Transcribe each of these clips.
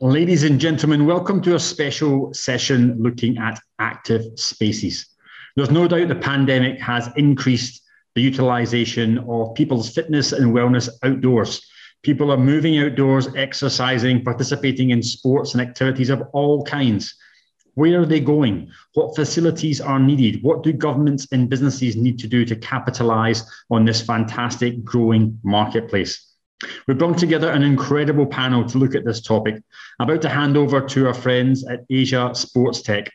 Ladies and gentlemen, welcome to a special session looking at active spaces. There's no doubt the pandemic has increased the utilization of people's fitness and wellness outdoors. People are moving outdoors, exercising, participating in sports and activities of all kinds. Where are they going? What facilities are needed? What do governments and businesses need to do to capitalize on this fantastic growing marketplace? We've brought together an incredible panel to look at this topic. I'm about to hand over to our friends at Asia Sports Tech.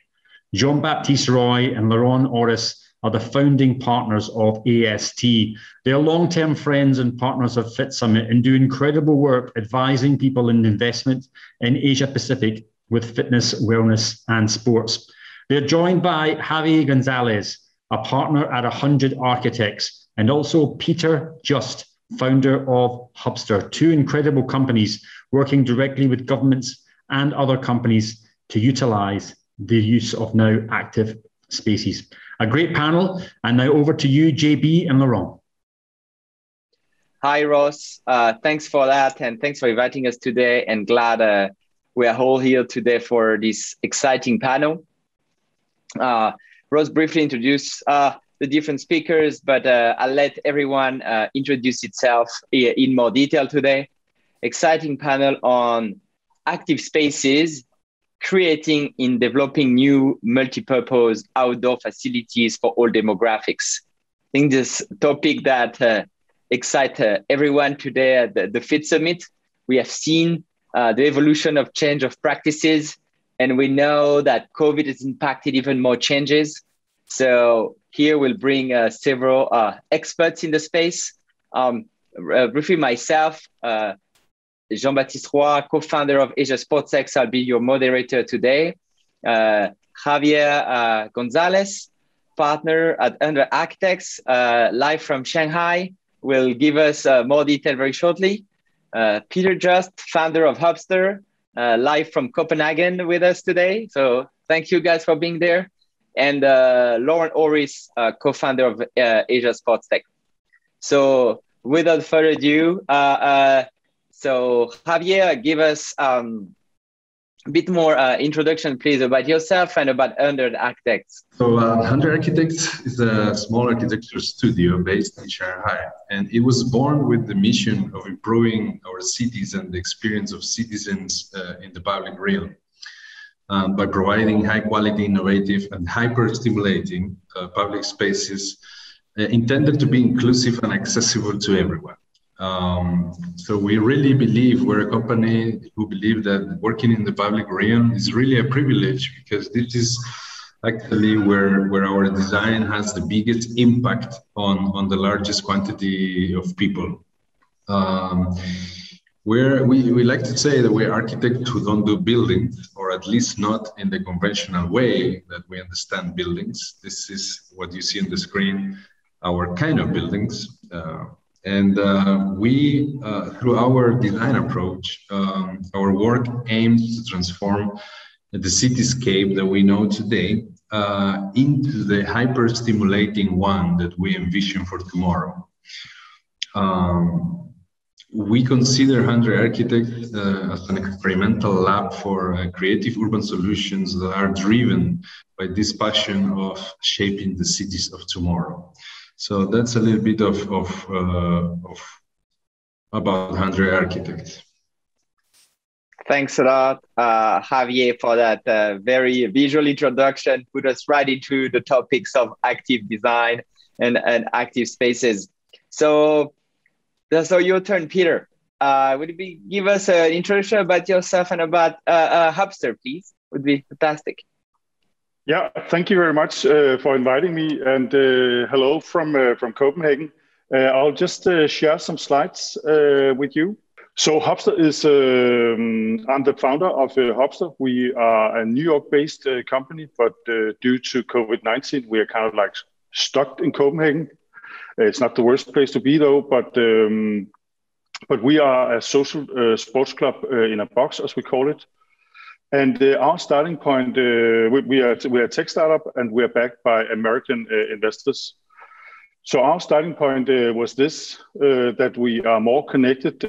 Jean-Baptiste Roy and Loron Orris are the founding partners of AST. They are long-term friends and partners of Fit Summit and do incredible work advising people in investment in Asia Pacific with fitness, wellness, and sports. They're joined by Javier González, a partner at 100 Architects, and also Peter Just, founder of Hubbster, two incredible companies working directly with governments and other companies to utilize the use of now active spaces. A great panel, and now over to you, JB and Loron. Hi, Ross. Thanks for that, and thanks for inviting us today, and glad we are all here today for this exciting panel. Ross briefly introduced the different speakers, but I'll let everyone introduce itself in more detail today. Exciting panel on active spaces, creating and developing new multi-purpose outdoor facilities for all demographics. I think this topic that excites everyone today at the Fit Summit. We have seen the evolution of change of practices, and we know that COVID has impacted even more changes. So here we'll bring several experts in the space. Briefly myself, Jean-Baptiste Roy, co-founder of Asia Sports Tech, I'll be your moderator today. Javier González, partner at 100 Architects, live from Shanghai, will give us more detail very shortly. Peter Just, founder of Hubbster, live from Copenhagen with us today. So thank you guys for being there. And Loron Orris, co-founder of Asia Sports Tech. So without further ado, so Javier, give us a bit more introduction, please, about yourself and about 100 Architects. So 100 Architects is a small architecture studio based in Shanghai, and it was born with the mission of improving our cities and the experience of citizens in the public realm. By providing high-quality, innovative, and hyper-stimulating public spaces intended to be inclusive and accessible to everyone. So we really believe we're a company who believe that working in the public realm is really a privilege, because this is actually where our design has the biggest impact on the largest quantity of people. We like to say that we're architects who don't do buildings, or at least not in the conventional way that we understand buildings. This is what you see on the screen, our kind of buildings. We, through our design approach, our work aims to transform the cityscape that we know today into the hyper-stimulating one that we envision for tomorrow. We consider 100 Architects as an experimental lab for creative urban solutions that are driven by this passion of shaping the cities of tomorrow. So that's a little bit of about 100 Architects. Thanks a lot, Javier, for that very visual introduction. Put us right into the topics of active design and active spaces. So your turn, Peter. Would you give us an introduction about yourself and about Hubbster, please? Would be fantastic. Yeah, thank you very much for inviting me, and hello from Copenhagen. I'll just share some slides with you. So Hubbster is, I'm the founder of Hubbster. We are a New York-based company, but due to COVID-19, we are kind of like stuck in Copenhagen. It's not the worst place to be though, but we are a social sports club in a box, as we call it. And our starting point, we are a tech startup, and we are backed by American investors. So our starting point was this, that we are more connected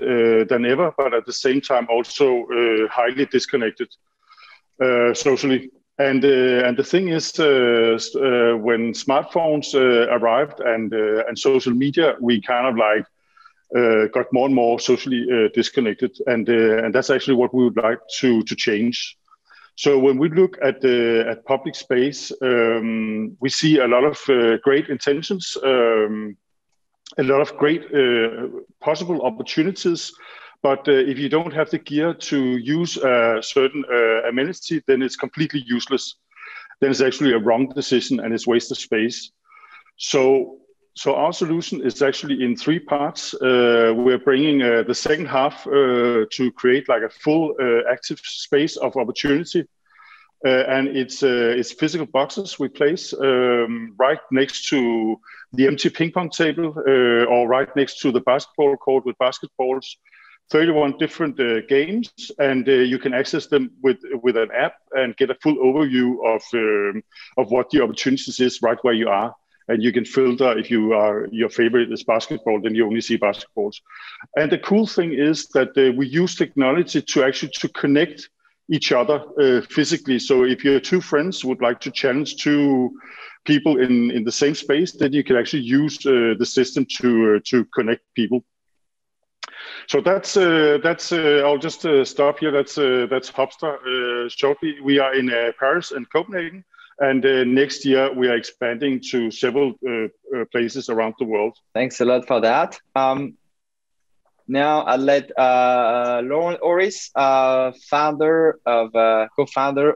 than ever, but at the same time also highly disconnected socially. And the thing is, when smartphones arrived and social media, we kind of like got more and more socially disconnected. And that's actually what we would like to change. So when we look at public space, we see a lot of great intentions, a lot of great possible opportunities. But if you don't have the gear to use a certain amenity, then it's completely useless. Then it's actually a wrong decision and it's waste of space. So our solution is actually in three parts. We're bringing the second half to create like a full active space of opportunity. And it's physical boxes we place right next to the empty ping pong table or right next to the basketball court with basketballs. 31 different games, and you can access them with an app and get a full overview of what the opportunities is right where you are. And you can filter if your favorite is basketball, then you only see basketballs. And the cool thing is that we use technology to connect each other physically. So if your two friends would like to challenge two people in the same space, then you can actually use the system to connect people. So that's I'll just stop here. That's Hubbster. Shortly, we are in Paris and Copenhagen. And next year, we are expanding to several places around the world. Thanks a lot for that. Now I'll let Loron Orris, co-founder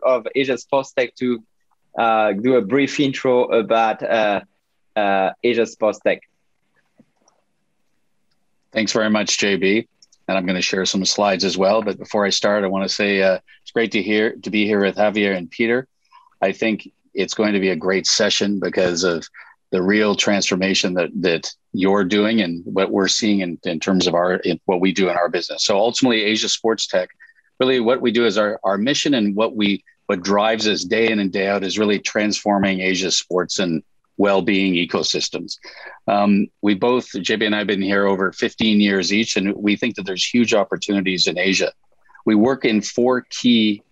of Asia Sports Tech, to do a brief intro about Asia Sports Tech. Thanks very much, JB. And I'm going to share some slides as well. But before I start, I want to say it's great to be here with Javier and Peter. I think it's going to be a great session because of the real transformation that you're doing and what we're seeing in terms of what we do in our business. So ultimately, Asia Sports Tech, really what we do is our mission and what drives us day in and day out is really transforming Asia's sports and well-being ecosystems. We both, JB and I, have been here over 15 years each, and we think that there's huge opportunities in Asia. We work in four key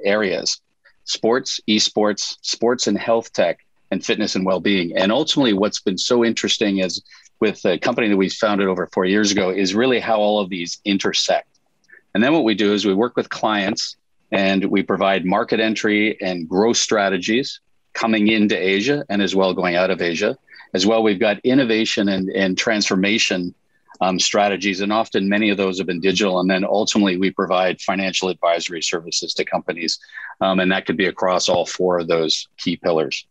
areas: sports, esports, sports and health tech, and fitness and well-being. And ultimately, what's been so interesting is with the company that we founded over 4 years ago is really how all of these intersect. And then what we do is we work with clients and we provide market entry and growth strategies coming into Asia and as well going out of Asia. As well, we've got innovation and transformation strategies, and often many of those have been digital. And then ultimately, we provide financial advisory services to companies, and that could be across all four of those key pillars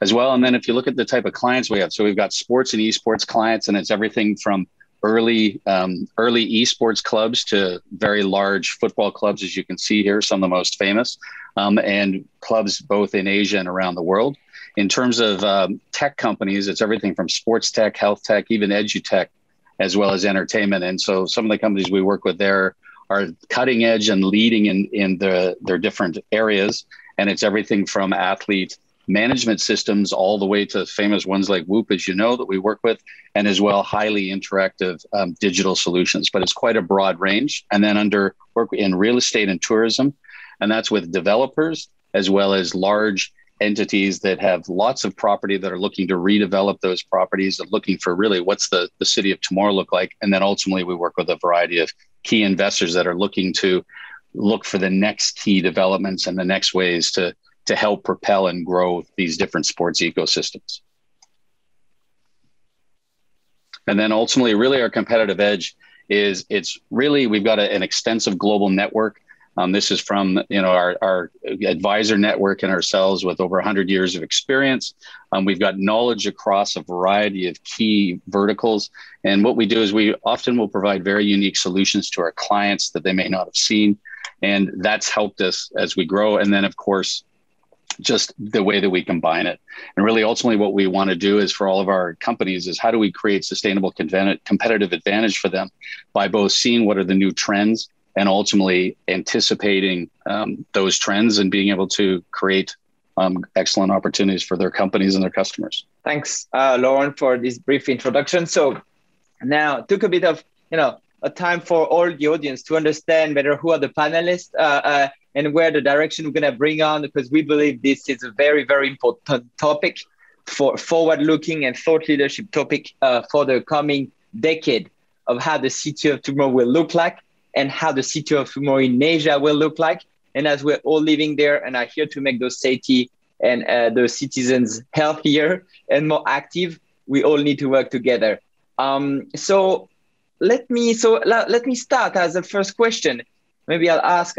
as well. And then if you look at the type of clients we have, so we've got sports and esports clients, and it's everything from early esports clubs to very large football clubs, as you can see here, some of the most famous, and clubs both in Asia and around the world. In terms of tech companies, it's everything from sports tech, health tech, even edutech, as well as entertainment. And so some of the companies we work with there are cutting edge and leading in their different areas. And it's everything from athlete management systems all the way to famous ones like Whoop, as you know, that we work with, and as well highly interactive digital solutions. But it's quite a broad range. And then under work in real estate and tourism, and that's with developers as well as large entities that have lots of property that are looking to redevelop those properties and looking for really what's the city of tomorrow look like. And then ultimately we work with a variety of key investors that are looking to look for the next key developments and the next ways to help propel and grow these different sports ecosystems. And then ultimately, really our competitive edge is we've got an extensive global network. This is from our advisor network and ourselves with over 100 years of experience. We've got knowledge across a variety of key verticals. And what we do is we often will provide very unique solutions to our clients that they may not have seen. And that's helped us as we grow. And then, of course, just the way that we combine it. And really, ultimately, what we want to do is for all of our companies is how do we create sustainable competitive advantage for them by both seeing what are the new trends and ultimately anticipating those trends and being able to create excellent opportunities for their companies and their customers. Thanks, Loron, for this brief introduction. So now took a bit of, a time for all the audience to understand better who are the panelists and where the direction we're going to bring on, because we believe this is a very, very important topic for forward-looking and thought leadership topic for the coming decade of how the city of tomorrow will look like and how the city of tomorrow in Asia will look like. And as we're all living there and are here to make those city and the citizens healthier and more active, we all need to work together. So let me start as a first question. Maybe I'll ask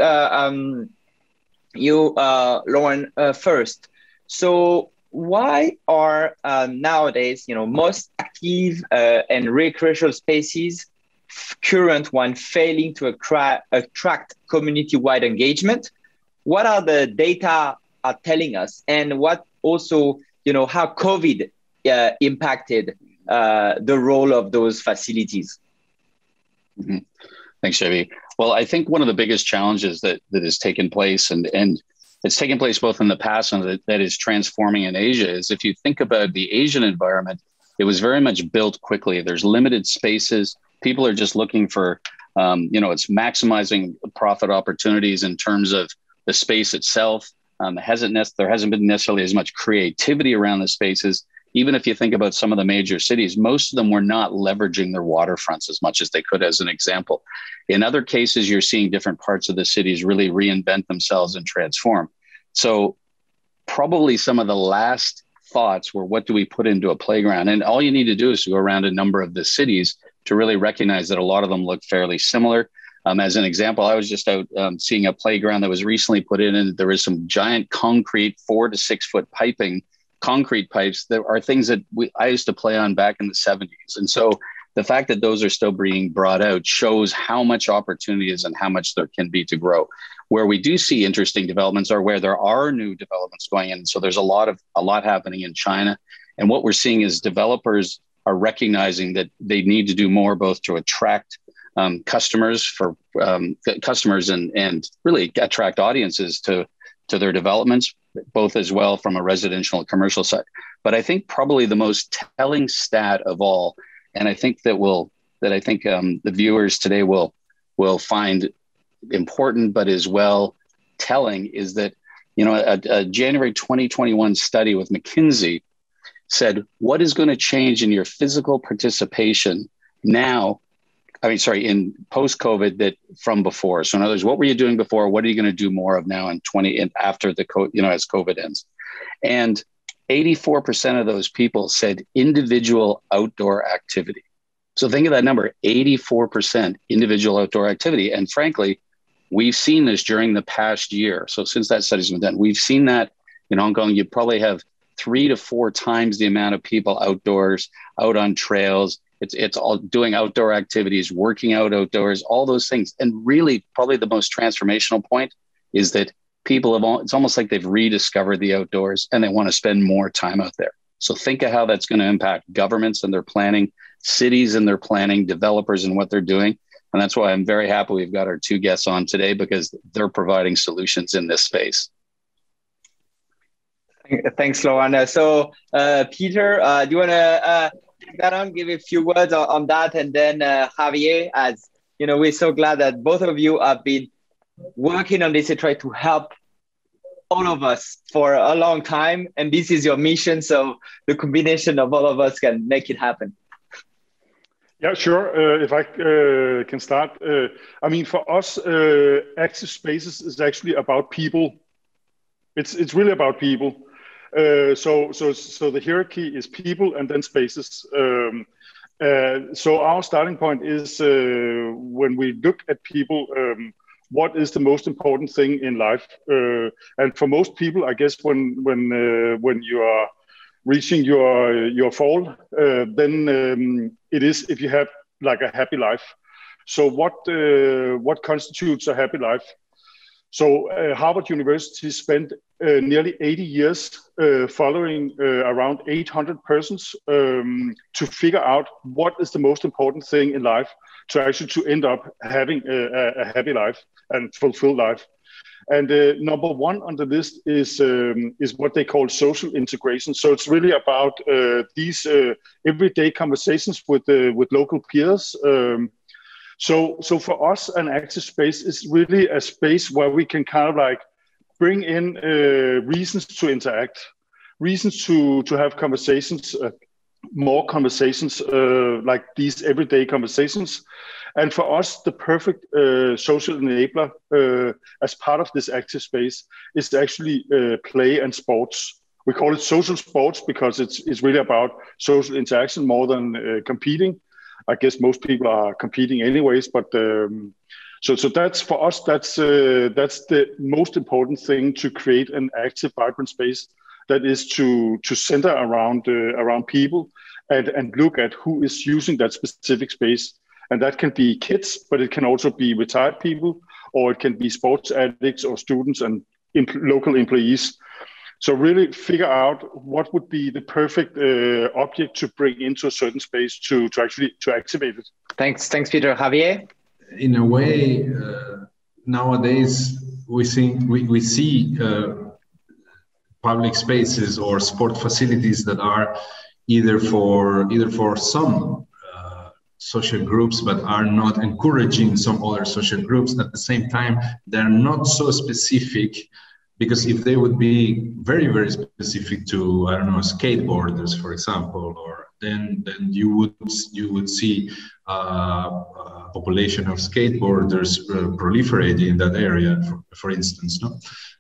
you, Loron, first. So why are nowadays, most active and recreational spaces, current one, failing to attract community-wide engagement? What are the data are telling us, and what also, how COVID impacted the role of those facilities? Mm-hmm. Thanks, JB. Well, I think one of the biggest challenges that has taken place, and it's taken place both in the past and that is transforming in Asia, is if you think about the Asian environment, it was very much built quickly. There's limited spaces. People are just looking for, it's maximizing profit opportunities in terms of the space itself. There hasn't been necessarily as much creativity around the spaces. Even if you think about some of the major cities, most of them were not leveraging their waterfronts as much as they could, as an example. In other cases, you're seeing different parts of the cities really reinvent themselves and transform. So probably some of the last thoughts were, what do we put into a playground? And all you need to do is to go around a number of the cities to really recognize that a lot of them look fairly similar. As an example, I was just out seeing a playground that was recently put in, and there was some giant concrete 4 to 6 foot concrete pipes that are things that I used to play on back in the 70s. And so the fact that those are still being brought out shows how much opportunity is and how much there can be to grow. Where we do see interesting developments are where there are new developments going in. So there's a lot happening in China. And what we're seeing is developers are recognizing that they need to do more, both to attract customers and really attract audiences to their developments, both as well from a residential and commercial side. But I think probably the most telling stat of all, and I think the viewers today will find important, but as well telling, is that a January 2021 study with McKinsey said, what is going to change in your physical participation now? In post-COVID that from before. So in other words, what were you doing before? What are you going to do more of now after as COVID ends? And 84% of those people said individual outdoor activity. So think of that number, 84% individual outdoor activity. And frankly, we've seen this during the past year. So since that study's been done, we've seen that in Hong Kong. You probably have 3 to 4 times the amount of people outdoors, out on trails. It's all doing outdoor activities, working out outdoors, all those things. And really, probably the most transformational point is that it's almost like they've rediscovered the outdoors and they want to spend more time out there. So think of how that's going to impact governments and their planning, cities and their planning, developers and what they're doing. And that's why I'm very happy we've got our 2 guests on today, because they're providing solutions in this space. Thanks, Loron. So, Peter, do you want to take that on, give a few words on that? And then Javier, as we're so glad that both of you have been working on this to try to help all of us for a long time. And this is your mission. So the combination of all of us can make it happen. Yeah, sure. If I can start. For us, active spaces is actually about people. It's really about people. So the hierarchy is people and then spaces. So our starting point is when we look at people, what is the most important thing in life? And for most people, I guess when you are reaching your fall, then it is if you have like a happy life. So what constitutes a happy life? So Harvard University spent nearly 80 years following around 800 persons to figure out what is the most important thing in life to end up having a happy life and fulfilled life. And number one on the list is what they call social integration. So it's really about these everyday conversations with local peers. So for us, an active space is really a space where we can kind of like bring in reasons to interact, reasons to have conversations, more conversations like these everyday conversations. And for us, the perfect social enabler as part of this active space is actually play and sports. We call it social sports because it's really about social interaction more than competing. I guess most people are competing anyways, but so that's for us. That's the most important thing to create an active, vibrant space. That is to center around people and look at who is using that specific space. And that can be kids, but it can also be retired people, or it can be sports addicts or students and local employees. So really figure out what would be the perfect object to bring into a certain space to actually activate it. Thanks, Peter. Javier? In a way, nowadays we see public spaces or sport facilities that are either for some social groups, but are not encouraging some other social groups. At the same time, they're not so specific, because if they would be very, very specific to, I don't know, skateboarders, for example, or then you would see a population of skateboarders proliferating in that area, for instance, no?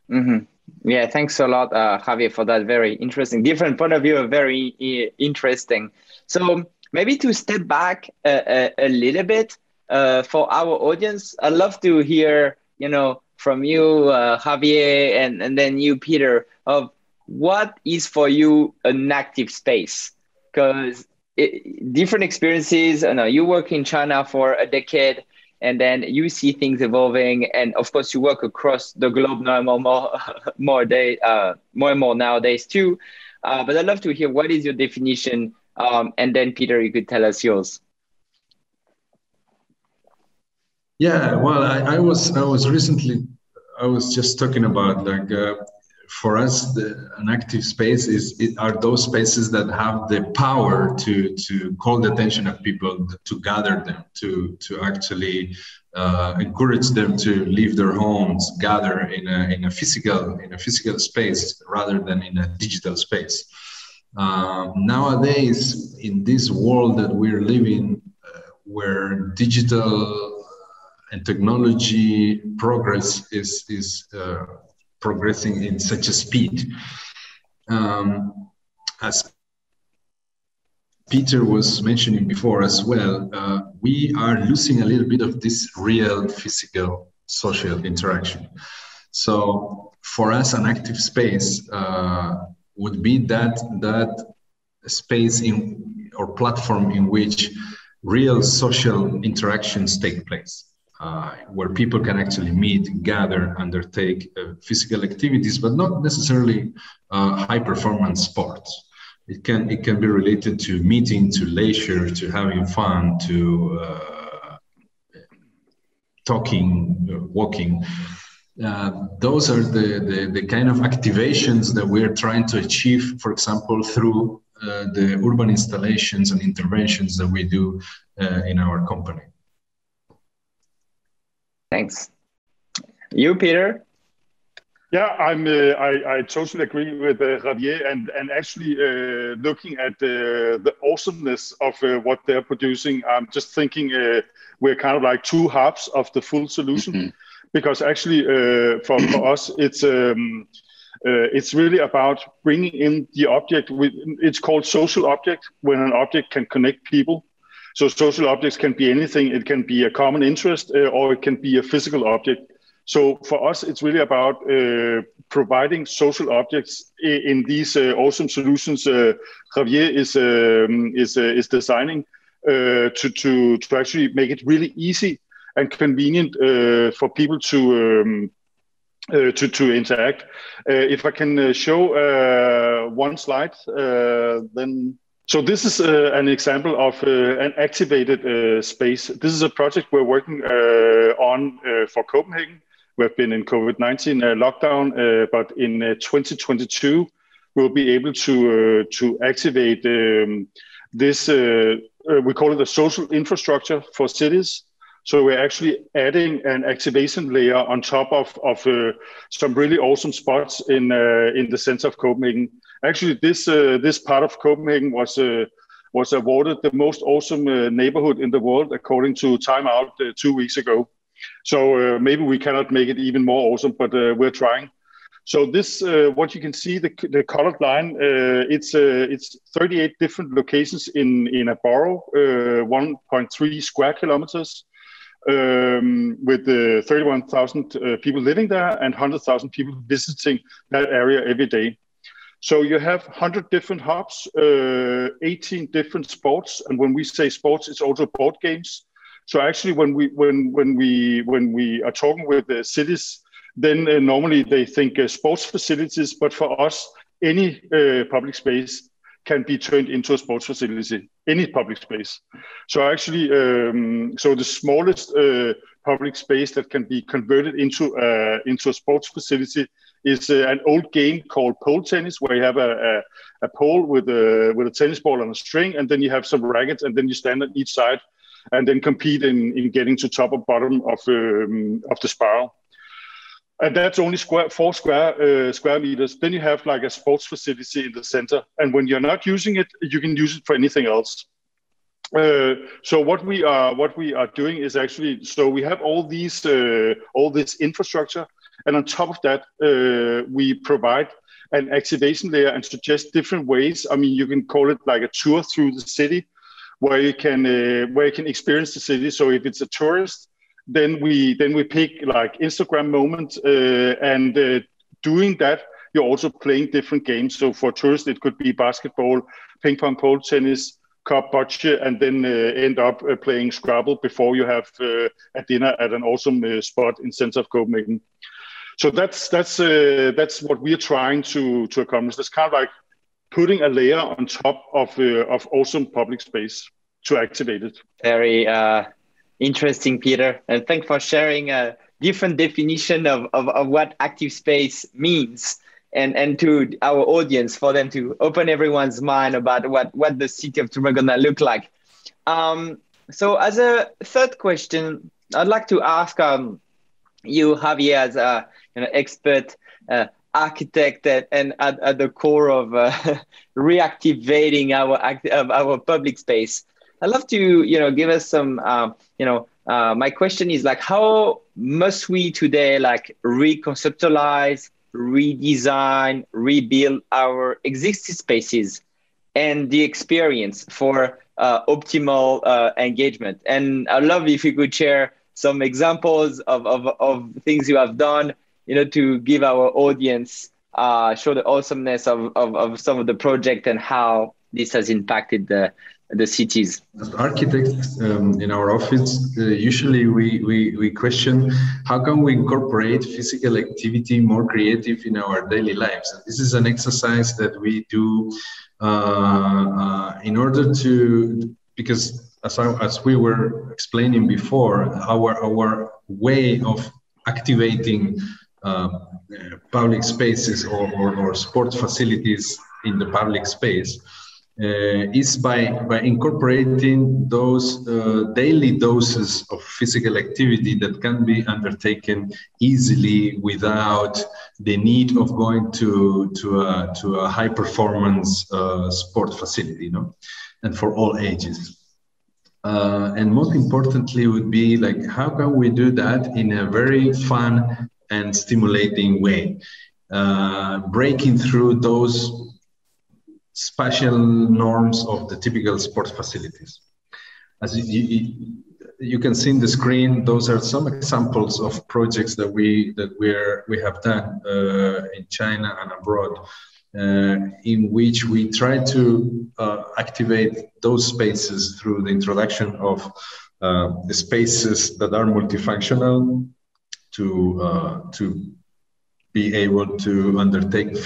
Mm-hmm. Yeah, thanks a lot, Javier, for that very interesting, different point of view, very interesting. So maybe to step back a little bit for our audience, I'd love to hear, from you, Javier, and then you, Peter, of what is for you an active space? Because different experiences, you work in China for a decade, and then you see things evolving. And of course, you work across the globe now more and more nowadays too. But I'd love to hear, what is your definition? And then Peter, you could tell us yours. Yeah, well, I was just talking about, like, for us, an active space are those spaces that have the power to call the attention of people, to gather them, to actually encourage them to leave their homes, gather in a physical space rather than in a digital space. Nowadays, in this world that we're living, where digital and technology progress is progressing in such a speed, as Peter was mentioning before as well, we are losing a little bit of this real physical social interaction. So for us, an active space would be that space or platform in which real social interactions take place. Where people can actually meet, gather, undertake physical activities, but not necessarily high-performance sports. It can be related to meeting, to leisure, to having fun, to talking, walking. Those are the kind of activations that we're trying to achieve, for example, through the urban installations and interventions that we do in our company. Thanks. You, Peter? Yeah, I totally agree with Javier, and actually looking at the awesomeness of what they're producing, I'm just thinking we're kind of like two halves of the full solution, mm-hmm. because actually for us it's really about bringing in the object. It's called social object, when an object can connect people. So social objects can be anything. It can be a common interest or it can be a physical object. So for us, it's really about providing social objects in these awesome solutions Javier is designing to actually make it really easy and convenient for people to interact. If I can show one slide, then. So this is an example of an activated space. This is a project we're working on for Copenhagen we've been in COVID-19 lockdown, but in 2022, we'll be able to activate this, we call it a social infrastructure for cities. So we're actually adding an activation layer on top of some really awesome spots in the center of Copenhagen. Actually, this part of Copenhagen was awarded the most awesome neighborhood in the world according to Time Out 2 weeks ago. So maybe we cannot make it even more awesome, but we're trying. So this, what you can see, the colored line, it's 38 different locations in a borough, 1.3 square kilometers, with 31,000 people living there and 100,000 people visiting that area every day. So you have 100 different hubs, 18 different sports, and when we say sports, it's also board games. So actually, when we are talking with the cities, then normally they think sports facilities, but for us, any public space can be turned into a sports facility, any public space. So actually, so the smallest public space that can be converted into a sports facility is an old game called pole tennis, where you have a pole with a tennis ball on a string, and then you have some rackets, and then you stand on each side, and then compete in getting to top or bottom of the spiral. And that's only 4 square meters. Then you have like a sports facility in the center. And when you're not using it, you can use it for anything else. So what we are doing is actually, so we have all this infrastructure. And on top of that, we provide an activation layer and suggest different ways. I mean, you can call it like a tour through the city where you can experience the city. So if it's a tourist, then we pick like Instagram moments, and doing that, you're also playing different games. So for tourists, it could be basketball, ping pong, pole tennis, cup, bocce, and then end up playing Scrabble before you have a dinner at an awesome spot in center of Copenhagen. So that's what we are trying to accomplish. That's kind of like putting a layer on top of awesome public space to activate it. Very interesting, Peter, and thanks for sharing a different definition of what active space means, and to our audience, for them to open everyone's mind about what the city of Tours gonna look like. So as a third question, I'd like to ask you, Javier, as a expert architect and at the core of reactivating our public space. I'd love to, give us some, my question is like, how must we today like reconceptualize, redesign, rebuild our existing spaces and the experience for optimal engagement? And I'd love if you could share some examples of things you have done, to give our audience, show the awesomeness of some of the project and how this has impacted the cities. As architects in our office, usually we question how can we incorporate physical activity more creative in our daily lives. And this is an exercise that we do in order to, because as we were explaining before, our way of activating public spaces or sports facilities in the public space is by incorporating those daily doses of physical activity that can be undertaken easily without the need of going to a high performance sport facility, and for all ages. And most importantly would be like, how can we do that in a very fun and stimulating way, breaking through those spatial norms of the typical sports facilities. As you can see in the screen, those are some examples of projects that we have done in China and abroad, in which we try to activate those spaces through the introduction of the spaces that are multifunctional to be able to undertake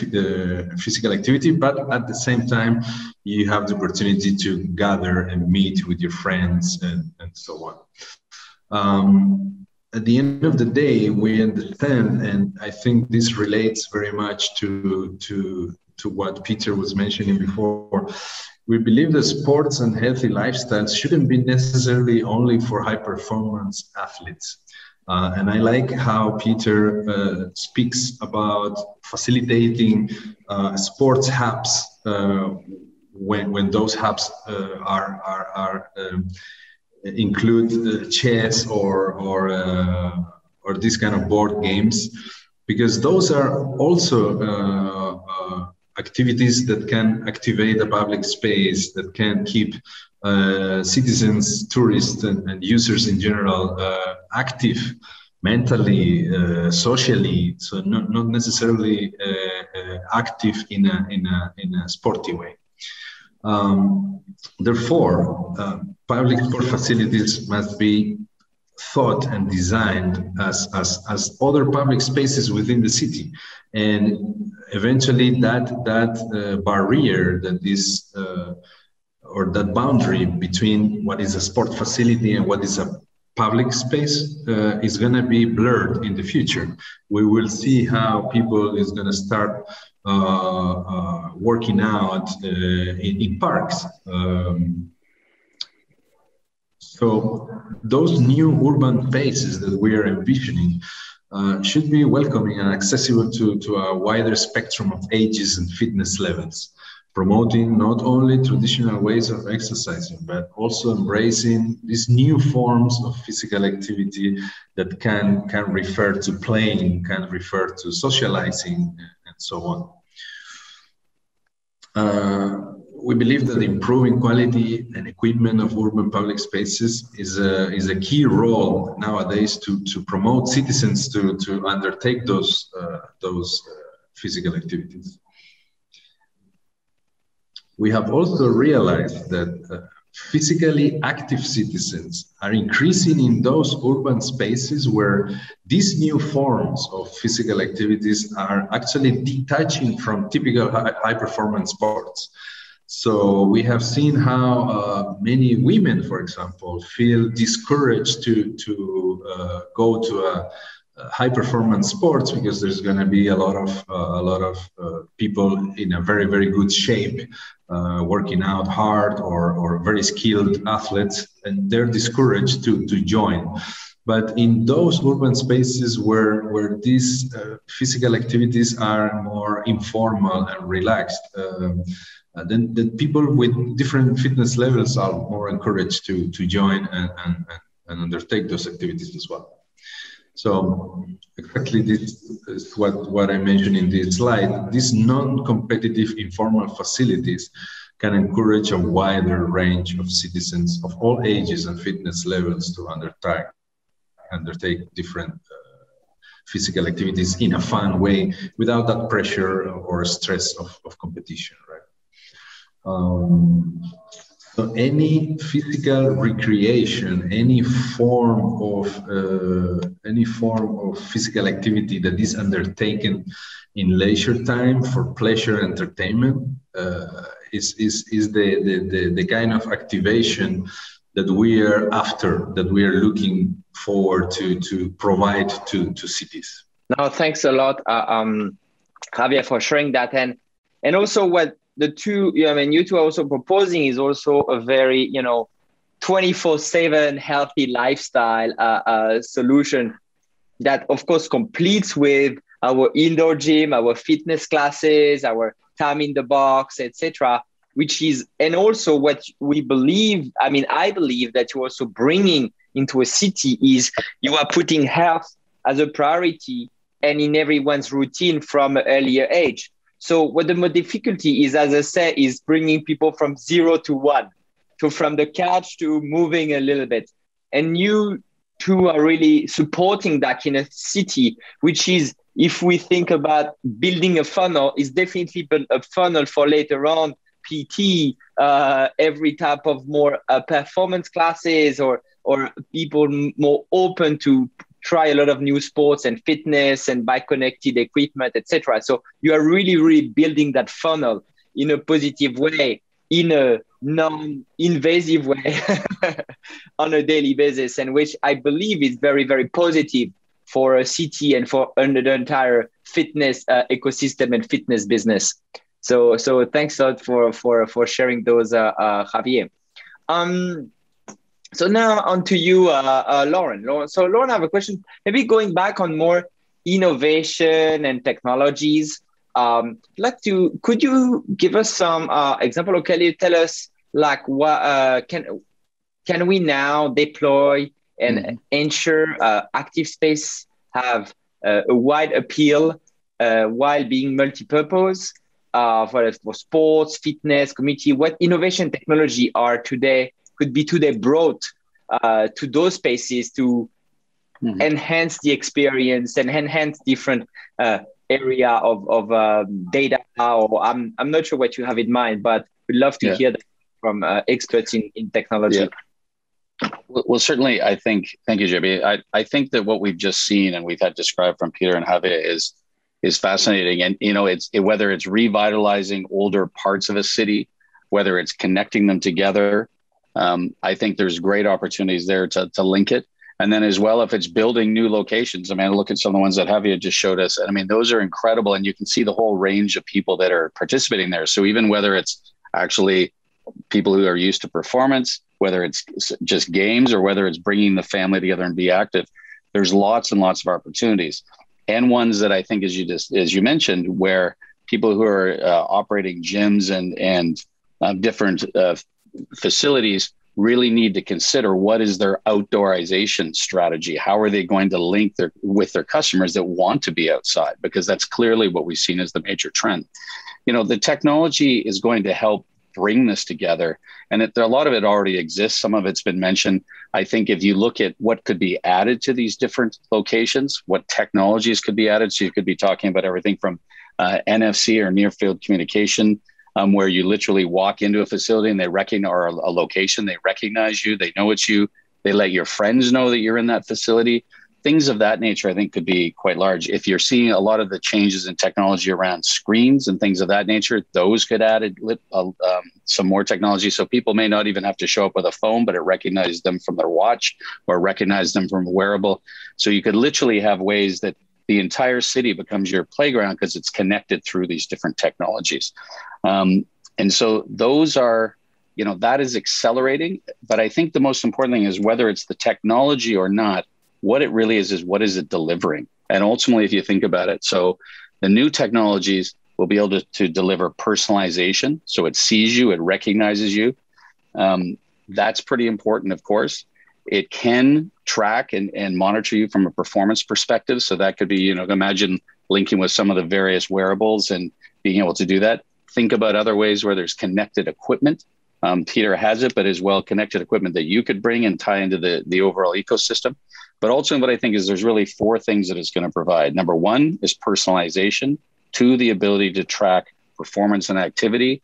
physical activity, but at the same time, you have the opportunity to gather and meet with your friends and so on. at the end of the day, we understand, and I think this relates very much to what Peter was mentioning before. We believe that sports and healthy lifestyles shouldn't be necessarily only for high-performance athletes. And I like how Peter speaks about facilitating sports hubs when those hubs include chess or this kind of board games, because those are also activities that can activate the public space, that can keep citizens, tourists, and users in general active mentally, socially, so not necessarily active in a sporty way. Therefore, public sport facilities must be thought and designed as other public spaces within the city, and eventually that barrier, that this or that boundary between what is a sport facility and what is a public space is going to be blurred in the future. We will see how people is going to start working out in parks. So those new urban spaces that we are envisioning should be welcoming and accessible to a wider spectrum of ages and fitness levels, promoting not only traditional ways of exercising, but also embracing these new forms of physical activity that can refer to playing, can refer to socializing, and so on. We believe that improving quality and equipment of urban public spaces is a key role nowadays to promote citizens to undertake those physical activities. We have also realized that physically active citizens are increasing in those urban spaces where these new forms of physical activities are actually detaching from typical high-performance sports. So we have seen how many women, for example, feel discouraged to go to a high-performance sports because there's going to be a lot of people in a very, very good shape, working out hard, or very skilled athletes, and they're discouraged to join. But in those urban spaces where these physical activities are more informal and relaxed, then the people with different fitness levels are more encouraged to join and undertake those activities as well. So exactly this is what I mentioned in this slide. These non-competitive informal facilities can encourage a wider range of citizens of all ages and fitness levels to undertake different physical activities in a fun way without that pressure or stress of competition, right? So any physical recreation, any form of physical activity that is undertaken in leisure time for pleasure entertainment is the kind of activation that we are after, that we are looking forward to provide to cities. No, thanks a lot, Javier, for sharing that, and also what the two, you two are also proposing is also a very, 24/7 healthy lifestyle solution that, of course, completes with our indoor gym, our fitness classes, our time in the box, etc. Which is, and also what we believe. I believe that you're also bringing into a city is you are putting health as a priority and in everyone's routine from an earlier age. So what the more difficulty is, as I say, is bringing people from 0 to 1, to from the couch to moving a little bit. And you two are really supporting that in a city, which is, if we think about building a funnel, is definitely a funnel for later on PT, every type of more performance classes or people more open to try a lot of new sports and fitness and by connected equipment, etc. So you are really, really building that funnel in a positive way in a non-invasive way on a daily basis, and which I believe is very, very positive for a city and for the entire fitness ecosystem and fitness business. So thanks a lot for sharing those, Javier. So now on to you, Loron. So Loron, I have a question, maybe going back on more innovation and technologies. Could you give us some example, or can you tell us like what can we now deploy and ensure active space have a wide appeal while being multi-purpose for sports, fitness, community? What innovation technology could be today brought to those spaces to enhance the experience and enhance different area of data? Or I'm not sure what you have in mind, but we'd love to hear that from experts in technology. Yeah. Well, certainly, I think, thank you, JB. I think that what we've just seen and we've had described from Peter and Javier is fascinating. And, whether it's revitalizing older parts of a city, whether it's connecting them together, I think there's great opportunities there to link it. And then as well, if it's building new locations, I mean, look at some of the ones that Javier just showed us. I mean, those are incredible. And you can see the whole range of people that are participating there. So even whether it's actually people who are used to performance, whether it's just games, or whether it's bringing the family together and be active, there's lots and lots of opportunities. And ones that I think, as you mentioned, where people who are operating gyms and different facilities really need to consider what is their outdoorization strategy. How are they going to link with their customers that want to be outside? Because that's clearly what we've seen as the major trend. The technology is going to help bring this together, and a lot of it already exists. Some of it's been mentioned. I think if you look at what could be added to these different locations, what technologies could be added, so you could be talking about everything from NFC or near field communication, where you literally walk into a facility and they recognize, or a location, they recognize you, they know it's you, they let your friends know that you're in that facility. Things of that nature, I think, could be quite large. If you're seeing a lot of the changes in technology around screens and things of that nature, those could add some more technology. So people may not even have to show up with a phone, but it recognizes them from their watch or recognize them from a wearable. So you could literally have ways that the entire city becomes your playground because it's connected through these different technologies. And so those are, that is accelerating. But I think the most important thing is whether it's the technology or not, what it really is what is it delivering? And ultimately, if you think about it, so the new technologies will be able to deliver personalization. So it sees you, it recognizes you. That's pretty important, of course. It can track and monitor you from a performance perspective. So that could be, imagine linking with some of the various wearables and being able to do that. Think about other ways where there's connected equipment. Peter has it, but as well connected equipment that you could bring and tie into the overall ecosystem. But ultimately, what I think is there's really 4 things that it's going to provide. Number 1 is personalization. 2, the ability to track performance and activity.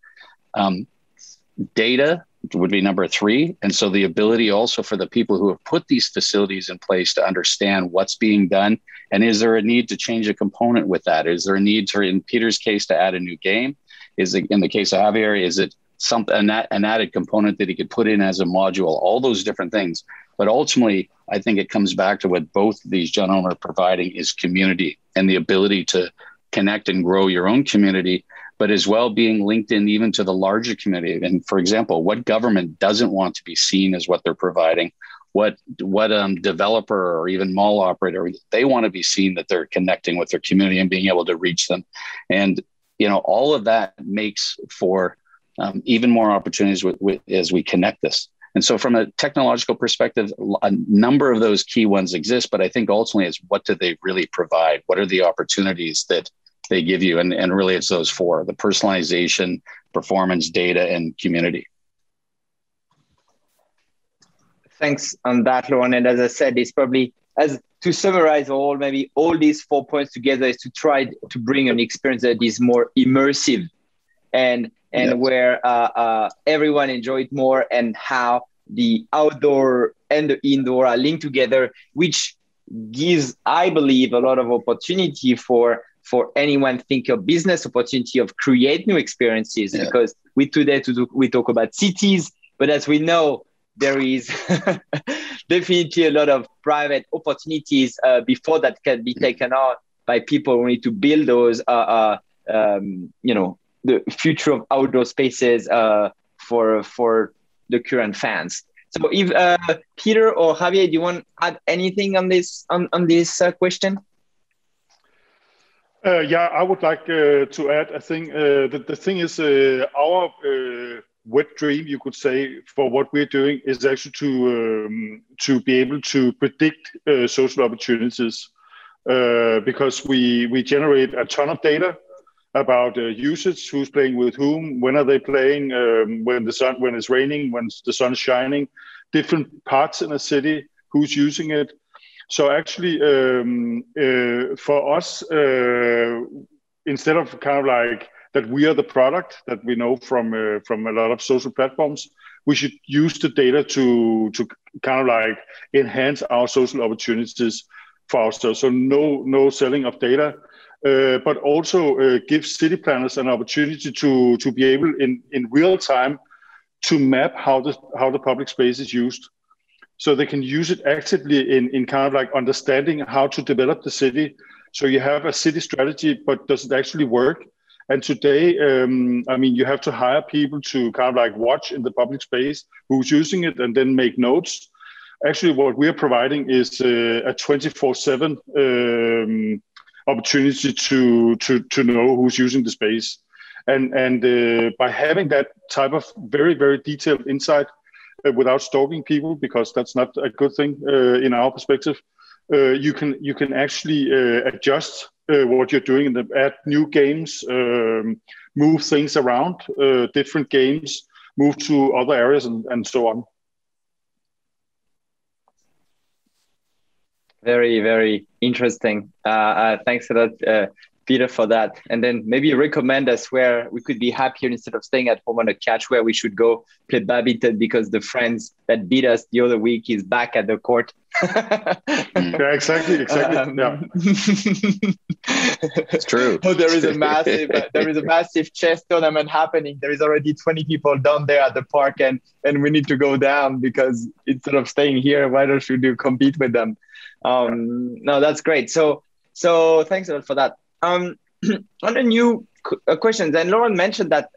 Data would be number 3. And so the ability also for the people who have put these facilities in place to understand what's being done. And is there a need to change a component with that? Is there a need to, in Peter's case, to add a new game? Is it, in the case of Javier, is it an added component that he could put in as a module? All those different things. But ultimately, I think it comes back to what both these gentlemen are providing is community and the ability to connect and grow your own community, but as well being linked in even to the larger community. And for example, what government doesn't want to be seen as what they're providing? What developer or even mall operator, they want to be seen that they're connecting with their community and being able to reach them. And, all of that makes for even more opportunities as we connect this. And so from a technological perspective, a number of those key ones exist, but I think ultimately it's what do they really provide? What are the opportunities that they give you? And really it's those 4, the personalization, performance, data, and community. Thanks on that, Loron. And as I said, it's probably, as to summarize all these 4 points together, is to try to bring an experience that is more immersive and yes, where everyone enjoy it more, and how the outdoor and the indoor are linked together, which gives, I believe, a lot of opportunity for for anyone think of business opportunity of create new experiences, because we talk about cities, but as we know, there is definitely a lot of private opportunities before that can be taken on by people who need to build those, the future of outdoor spaces for the current fans. So if Peter or Javier, do you want to add anything on this question? I would like to add. I think the thing is our wet dream, you could say, for what we're doing is actually to be able to predict social opportunities, because we generate a ton of data about usage, who's playing with whom, when are they playing, when it's raining, when the sun's shining, different parts in a city, who's using it. So actually, for us, instead of kind of like that we are the product that we know from a lot of social platforms, we should use the data to kind of like enhance our social opportunities for ourselves. So no selling of data, but also give city planners an opportunity to be able in real time to map how the public space is used. So they can use it actively in kind of like understanding how to develop the city. So you have a city strategy, but does it actually work? And today, you have to hire people to kind of like watch in the public space who's using it and then make notes. Actually, what we're providing is a 24/7 opportunity to know who's using the space. And by having that type of very, very detailed insight, without stalking people, because that's not a good thing in our perspective, you can actually adjust what you're doing and add new games, move things around, different games, move to other areas, and so on. Very, very interesting. Thanks a lot, Peter, for that. And then maybe recommend us where we could be happier instead of staying at home on a couch, where we should go play badminton because the friends that beat us the other week is back at the court. Yeah, exactly. Yeah. It's true. Oh, there is a massive chess tournament happening. There is already 20 people down there at the park, and we need to go down because instead of staying here, why don't you compete with them? No, that's great. So thanks a lot for that. On the new questions, and Loron mentioned that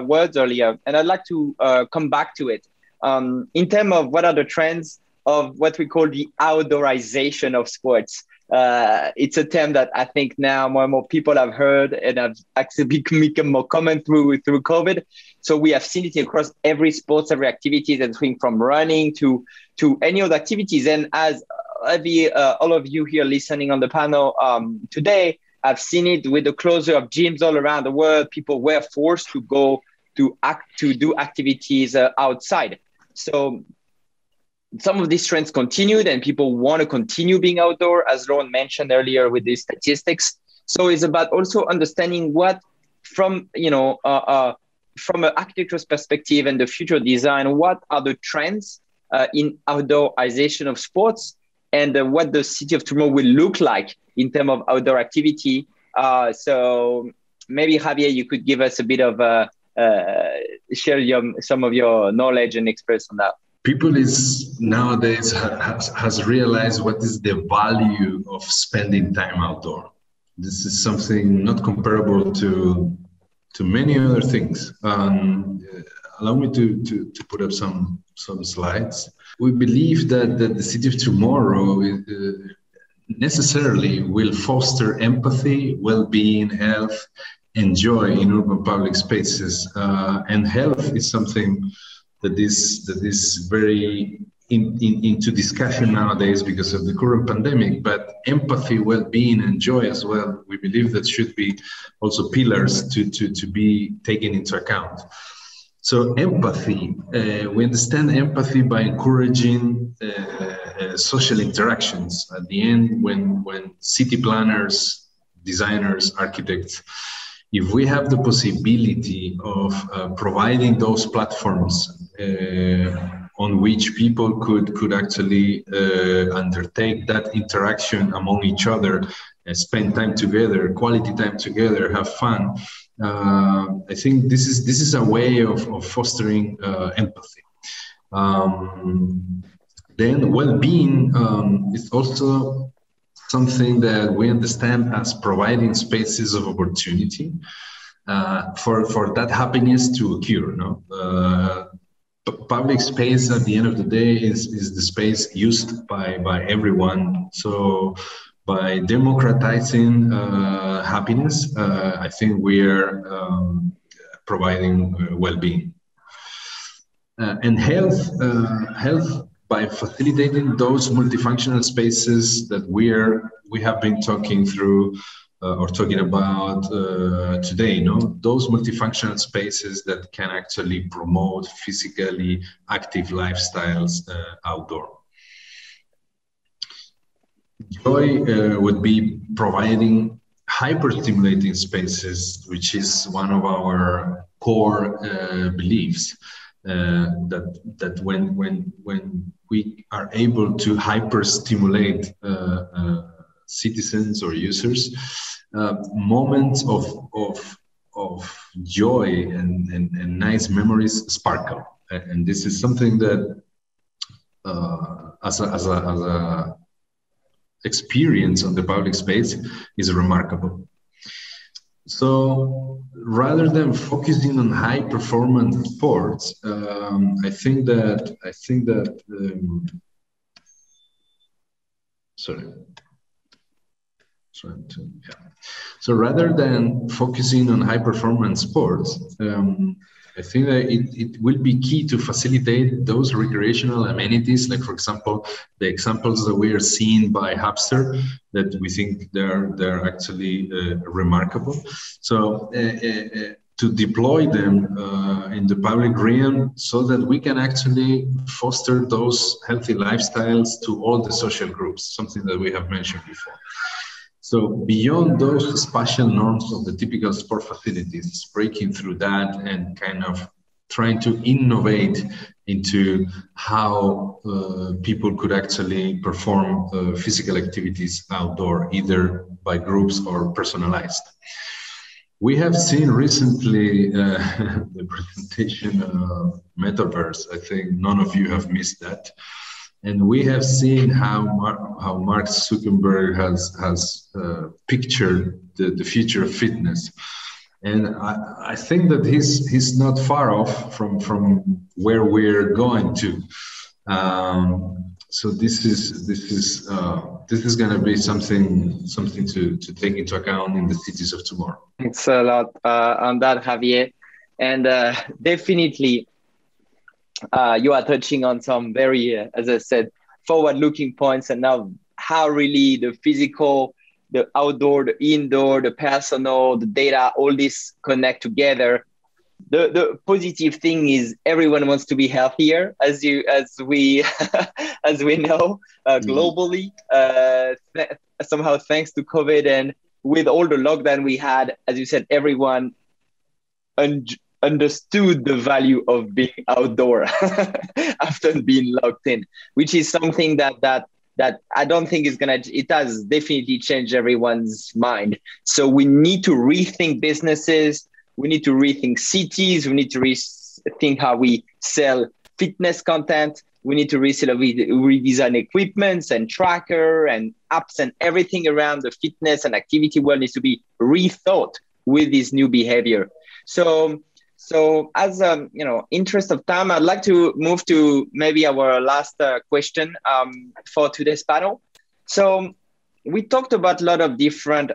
words earlier, and I'd like to come back to it. In terms of what are the trends of what we call the outdoorization of sports. It's a term that I think now more and more people have heard and have actually become more common through COVID. So we have seen it across every sports, every activity, and from running to any other activities. And as all of you here listening on the panel today, I've seen it with the closure of gyms all around the world. People were forced to go to do activities outside. So some of these trends continued, and people want to continue being outdoor, as Loron mentioned earlier with these statistics. So it's about also understanding what, from an architecture's perspective and the future design, what are the trends in outdoorization of sports, and what the city of tomorrow will look like in terms of outdoor activity. So maybe Javier, you could give us a bit of share some of your knowledge and experience on that. People nowadays has realized what is the value of spending time outdoor. This is something not comparable to many other things. Allow me to put up some slides. We believe that the city of tomorrow necessarily will foster empathy, well-being, health, and joy in urban public spaces. And health is something that is very into discussion nowadays because of the current pandemic, but empathy, well-being, and joy as well, we believe that should be also pillars to be taken into account. So empathy, we understand empathy by encouraging social interactions. At the end, when city planners, designers, architects, if we have the possibility of providing those platforms on which people could actually undertake that interaction among each other spend time together, quality time together, have fun. I think this is a way of fostering empathy. Then well-being is also something that we understand as providing spaces of opportunity for that happiness to occur. No? Public space at the end of the day is the space used by everyone. So by democratizing happiness, I think we're providing well-being. And health by facilitating those multifunctional spaces that we have been talking through or talking about today, no? Those multifunctional spaces that can actually promote physically active lifestyles outdoor. Joy would be providing hyper-stimulating spaces, which is one of our core beliefs. That when we are able to hyper-stimulate citizens or users, moments of joy and nice memories sparkle, and this is something that as a experience on the public space is remarkable. So rather than focusing on high performance sports, I think that So rather than focusing on high performance sports, I think that it will be key to facilitate those recreational amenities, like, for example, the examples that we are seeing by Hubbster, that we think they're actually remarkable. So to deploy them in the public realm so that we can actually foster those healthy lifestyles to all the social groups, something that we have mentioned before. So beyond those spatial norms of the typical sport facilities, breaking through that and kind of trying to innovate into how people could actually perform physical activities outdoor, either by groups or personalized. We have seen recently the presentation of Metaverse. I think none of you have missed that. And we have seen how Mark Zuckerberg has pictured the future of fitness, and I think that he's not far off from where we're going to. So this is going to be something to take into account in the cities of tomorrow. Thanks a lot on that, Javier, and definitely. You are touching on some very, as I said, forward-looking points, and now how really the physical, the outdoor, the indoor, the personal, the data, all this connect together. The positive thing is everyone wants to be healthier, as we know globally. Somehow, thanks to COVID and with all the lockdown we had, as you said, everyone understood the value of being outdoor after being locked in, which is something that I don't think is it has definitely changed everyone's mind. So we need to rethink businesses, we need to rethink cities, we need to rethink how we sell fitness content, we need to redesign equipments and tracker and apps, and everything around the fitness and activity world needs to be rethought with this new behavior. So as interest of time, I'd like to move to maybe our last question for today's panel. So we talked about a lot of different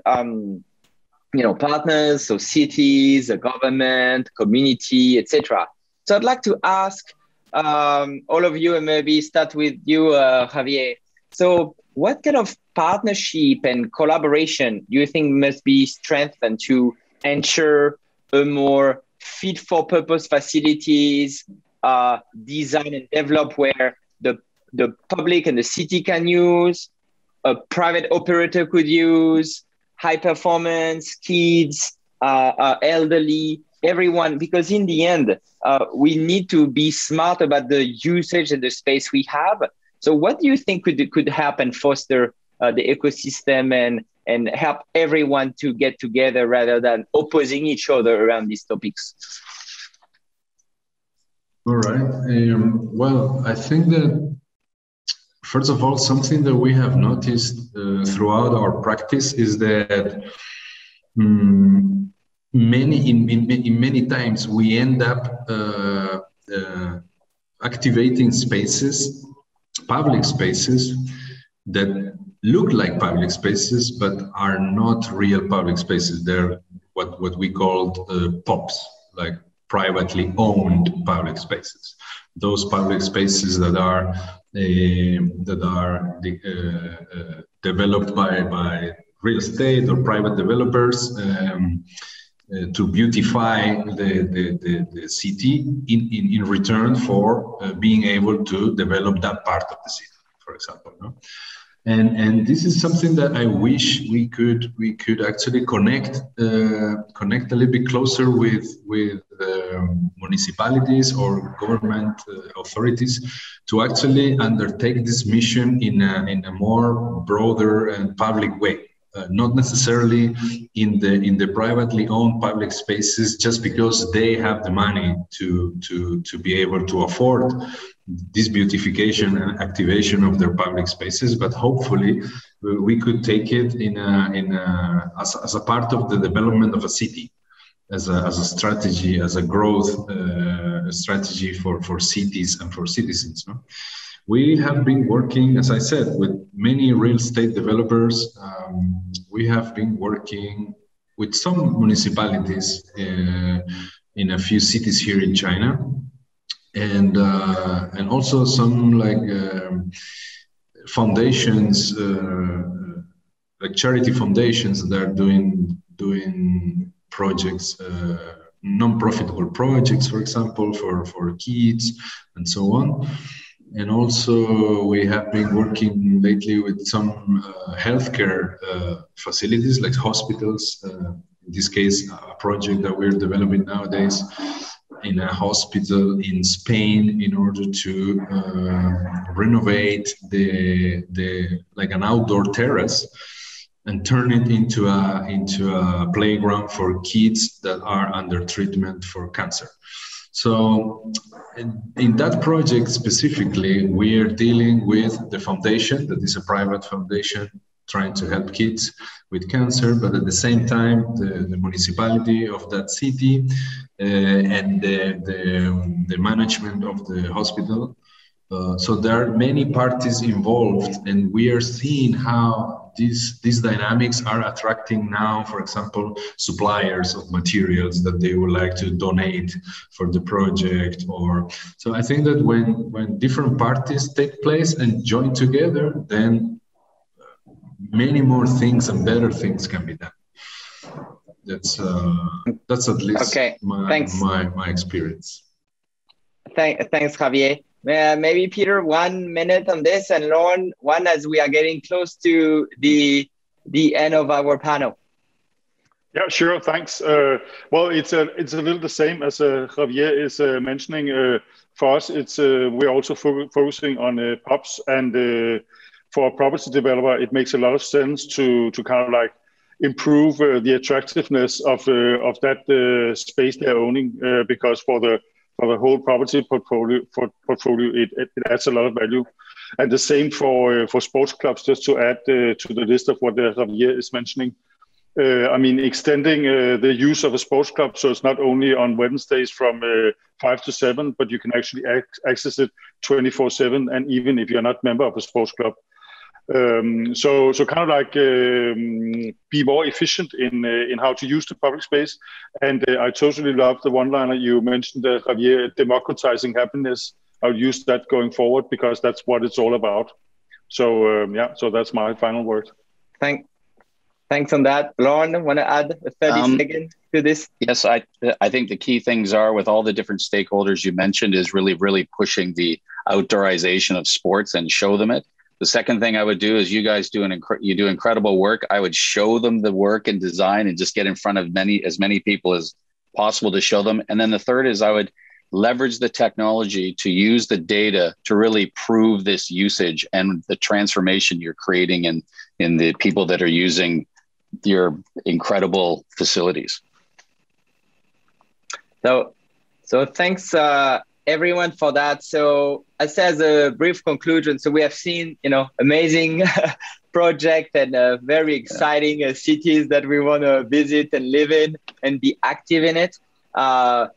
partners, so cities, the government, community, etc. So I'd like to ask all of you, and maybe start with you, Javier. So what kind of partnership and collaboration do you think must be strengthened to ensure a more fit for purpose facilities, design and develop where the public and the city can use, a private operator could use, high performance, kids, elderly, everyone, because in the end, we need to be smart about the usage and the space we have. So what do you think could help and foster the ecosystem and help everyone to get together rather than opposing each other around these topics? All right. Well, I think that first of all, something that we have noticed throughout our practice is that many times we end up activating spaces, public spaces that look like public spaces but are not real public spaces. They're what we call POPs, like privately owned public spaces. Those public spaces that are developed by real estate or private developers to beautify the city in return for being able to develop that part of the city, for example. No? And this is something that I wish we could actually connect a little bit closer with municipalities or government authorities to actually undertake this mission in a more broader and public way. Not necessarily in the privately owned public spaces just because they have the money to be able to afford this beautification and activation of their public spaces, but hopefully we could take it as a part of the development of a city, as a strategy, as a growth strategy for cities and for citizens. No? We have been working, as I said, with many real estate developers. We have been working with some municipalities in a few cities here in China, and also some foundations, like charity foundations that are doing projects, non-profitable projects, for example, for kids and so on. And also we have been working lately with some healthcare facilities like hospitals. In this case, a project that we're developing nowadays in a hospital in Spain in order to renovate like an outdoor terrace and turn it into a playground for kids that are under treatment for cancer. So in that project specifically, we are dealing with the foundation, that is a private foundation trying to help kids with cancer, but at the same time, the municipality of that city and the management of the hospital. So there are many parties involved, and we are seeing how these dynamics are attracting now, for example, suppliers of materials that they would like to donate for the project. So I think that when different parties take place and join together, then many more things and better things can be done. That's at least my experience. Thanks, Javier. Maybe Peter, 1 minute on this, and Loron, one, as we are getting close to the end of our panel. Yeah, sure. Thanks. Well, it's a little the same as Javier is mentioning. For us, it's we're also focusing on POPs, and for a property developer, it makes a lot of sense to kind of like improve the attractiveness of that space they're owning, because for the whole property portfolio, it adds a lot of value. And the same for sports clubs, just to add to the list of what Javier is mentioning. I mean, extending the use of a sports club, so it's not only on Wednesdays from 5 to 7, but you can actually access it 24/7, and even if you're not a member of a sports club. So kind of like be more efficient in how to use the public space. And I totally love the one-liner you mentioned, Javier, democratizing happiness. I'll use that going forward because that's what it's all about. So yeah, so that's my final word. Thanks on that. Loron, want to add 30 seconds to this? Yes, I think the key things are, with all the different stakeholders you mentioned, is really pushing the outdoorization of sports and show them it. The second thing I would do is, you guys do incredible work. I would show them the work and design and just get in front of as many people as possible to show them. And then the third is, I would leverage the technology to use the data to really prove this usage and the transformation you're creating in the people that are using your incredible facilities. So thanks everyone for that. So as a brief conclusion, so we have seen, amazing project and very exciting cities that we want to visit and live in and be active in it.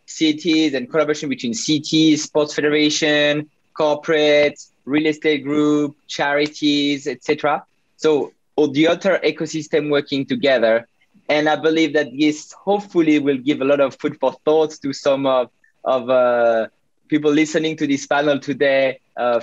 Cities and collaboration between cities, sports federation, corporates, real estate group, charities, etc. So all the other ecosystem working together. And I believe that this hopefully will give a lot of food for thought to some of people listening to this panel today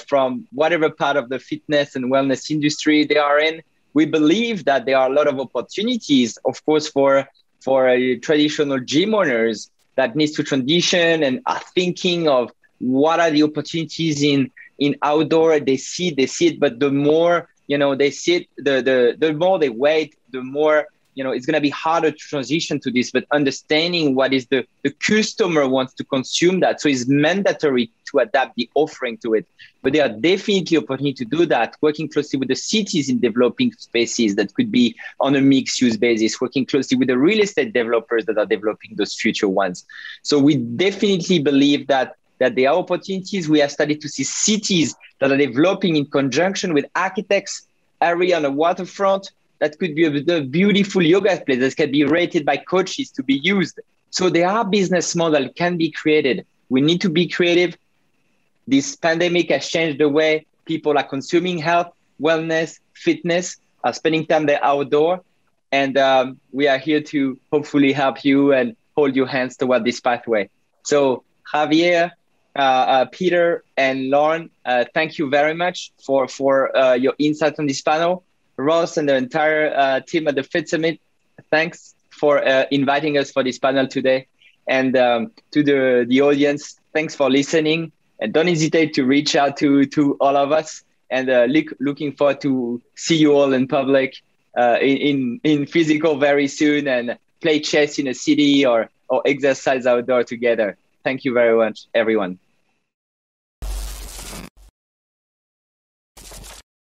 from whatever part of the fitness and wellness industry they are in. We believe that there are a lot of opportunities, of course, for traditional gym owners that needs to transition and are thinking of what are the opportunities in outdoor. They see it, but the more they see it, the more they wait, the more it's going to be harder to transition to this, but understanding what is the customer wants to consume that. So it's mandatory to adapt the offering to it. But there are definitely opportunities to do that, working closely with the cities in developing spaces that could be on a mixed use basis, working closely with the real estate developers that are developing those future ones. So we definitely believe that there are opportunities. We have started to see cities that are developing in conjunction with architects, area on the waterfront, that could be a beautiful yoga place that can be rated by coaches to be used. So there are business models can be created. We need to be creative. This pandemic has changed the way people are consuming health, wellness, fitness, are spending time there outdoor. And we are here to hopefully help you and hold your hands toward this pathway. So Javier, Peter, and Loron, thank you very much for your insight on this panel. Ross and the entire team at the Fit Summit, thanks for inviting us for this panel today. And to the audience, thanks for listening. And don't hesitate to reach out to all of us. And looking forward to see you all in public, in physical very soon, and play chess in a city or exercise outdoor together. Thank you very much, everyone.